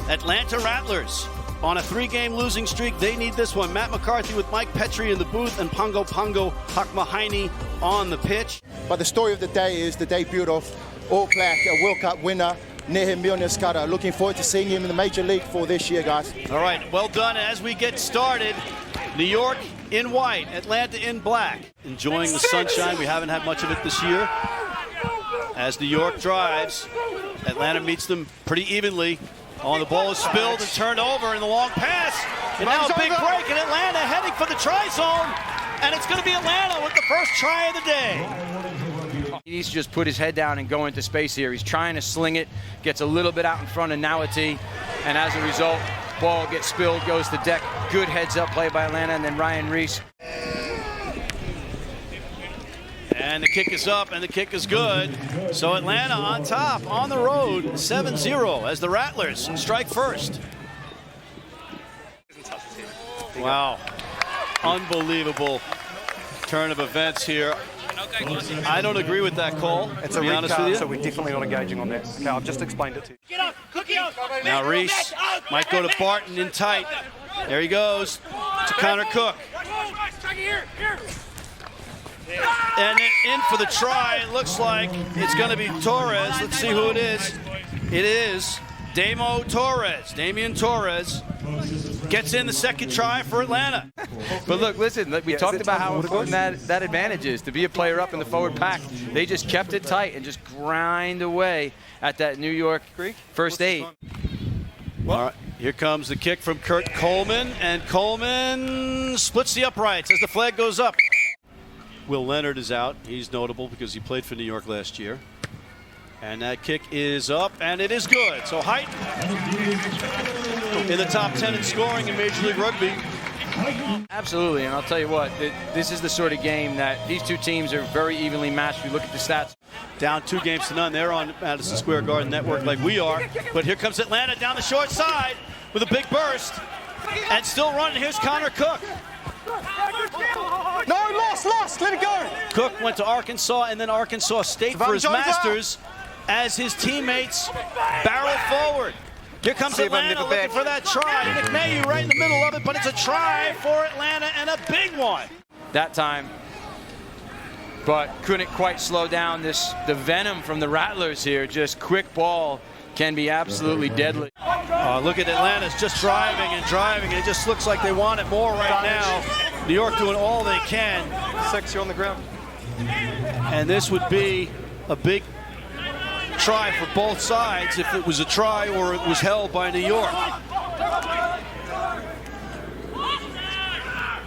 Atlanta Rattlers on a 3-game losing streak. They need this one. Matt McCarthy with Mike Petrie in the booth and Pongo Hakmahaini on the pitch. But the story of the day is the debut of All Black, a World Cup winner, Nehemiah Skara. Looking forward to seeing him in the Major League for this year, guys. All right, well done. As we get started, New York in white, Atlanta in black. Enjoying the sunshine. We haven't had much of it this year. As New York drives, Atlanta meets them pretty evenly. The ball is spilled and turned over in the long pass. And now a big break in Atlanta heading for the try zone. And it's going to be Atlanta with the first try of the day. He needs to just put his head down and go into space here. He's trying to sling it, gets a little bit out in front of Nawati, and as a result, ball gets spilled, goes to deck. Good heads-up play by Atlanta, and then Ryan Reese. And the kick is up, and the kick is good. So Atlanta on top, on the road, 7-0 as the Rattlers strike first. Wow. Unbelievable turn of events here. I don't agree with that call, it's to be honest with you. So we're definitely not engaging on that. Okay, I've just explained it to you. Get up, Cookie up. Now Reese might go to Barton in tight. There he goes to Connor Cook. And in for the try. It looks like it's going to be Torres. Let's see who it is. It is Damian Torres. Gets in the second try for Atlanta. But look, listen, we talked about how important that advantage is to be a player up in the forward pack. They just kept it tight and just grind away at that New York first 8. All right, here comes the kick from Kurt Coleman, and Coleman splits the uprights as the flag goes up. Will Leonard is out. He's notable because he played for New York last year. And that kick is up, and it is good. So Height in the top 10 in scoring in Major League Rugby. Absolutely, and I'll tell you what, this is the sort of game that these two teams are very evenly matched. We look at the stats. Down 2-0. They're on Madison Square Garden Network like we are. But here comes Atlanta down the short side with a big burst. And still running, here's Connor Cook. No, lost, let it go. Cook went to Arkansas, and then Arkansas State for his Masters as his teammates barrel forward. Here comes Atlanta looking for that try. McMahon right in the middle of it, but it's a try for Atlanta and a big one. That time, but couldn't quite slow down the venom from the Rattlers here. Just quick ball can be absolutely deadly. Look at Atlanta's just driving and driving. It just looks like they want it more right now. New York doing all they can. 6, you're on the ground. And this would be a big try for both sides if it was a try or it was held by New York.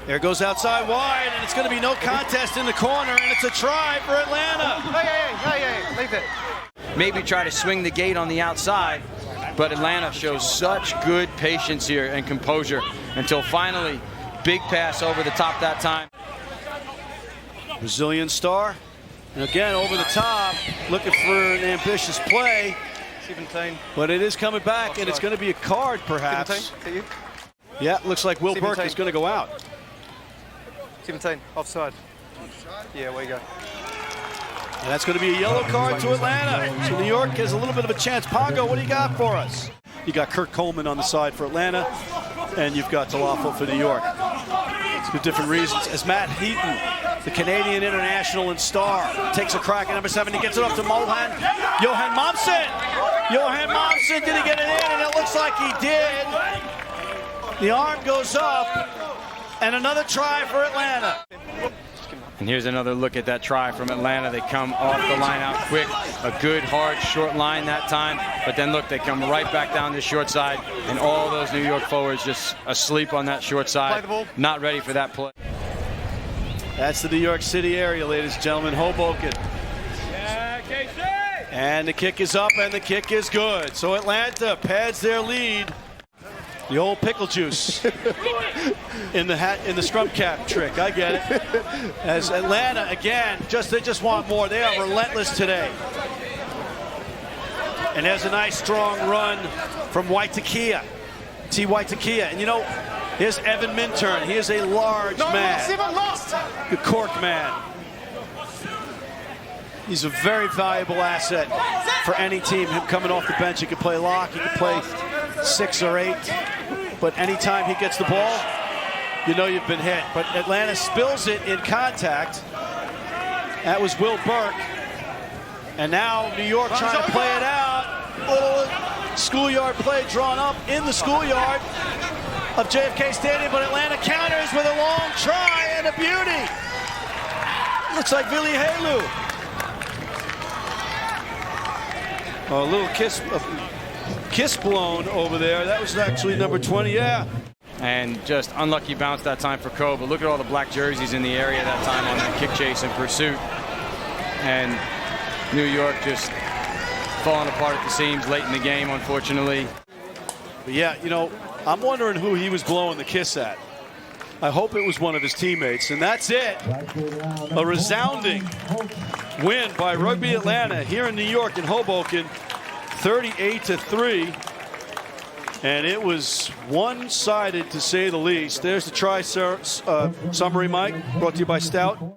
There goes outside wide, and it's going to be no contest in the corner, and it's a try for Atlanta. Hey, leave it. Maybe try to swing the gate on the outside, but Atlanta shows such good patience here and composure until finally big pass over the top that time. Brazilian star, and again over the top, looking for an ambitious play. 17. But it is coming back, and it's going to be a card perhaps. 17, yeah, looks like Will 17. Burke is going to go out. 17, offside. Yeah, where you go. And that's going to be a yellow card to Atlanta. So New York has a little bit of a chance. Pongo, what do you got for us? You got Kurt Coleman on the side for Atlanta, and you've got Talafo for New York. For different reasons. As Matt Heaton, the Canadian international and star, takes a crack at number 7. He gets it up to Johan Momsen. Johan Momsen, did he get it in? And it looks like he did. The arm goes up, and another try for Atlanta. And here's another look at that try from Atlanta. They come off the line out quick. A good, hard, short line that time. But then look, they come right back down the short side. And all those New York forwards just asleep on that short side. Not ready for that play. That's the New York City area, ladies and gentlemen. Hoboken. And the kick is up, and the kick is good. So Atlanta pads their lead. The old pickle juice in the scrum cap trick. I get it. As Atlanta again, they just want more. They are relentless today. And there's a nice strong run from Waitakea. T. Waitakea. And you know, here's Evan Minturn. He is a large man. The Cork man. He's a very valuable asset for any team. Him coming off the bench, he can play lock, he can play 6 or 8. But anytime he gets the ball, you know you've been hit. But Atlanta spills it in contact. That was Will Burke. And now New York trying to play it out. Little schoolyard play drawn up in the schoolyard of JFK Stadium, but Atlanta counters with a long try and a beauty. Looks like Billy Halu. A little kiss blown over there. That was actually number 20, yeah. And just unlucky bounce that time for Coe, but look at all the black jerseys in the area that time on that kick chase and pursuit. And New York just falling apart at the seams late in the game, unfortunately. But yeah, you know, I'm wondering who he was blowing the kiss at. I hope it was one of his teammates, and that's it. A resounding win by Rugby Atlanta here in New York in Hoboken, 38-3. And it was one-sided, to say the least. There's the try summary, Mike, brought to you by Stout.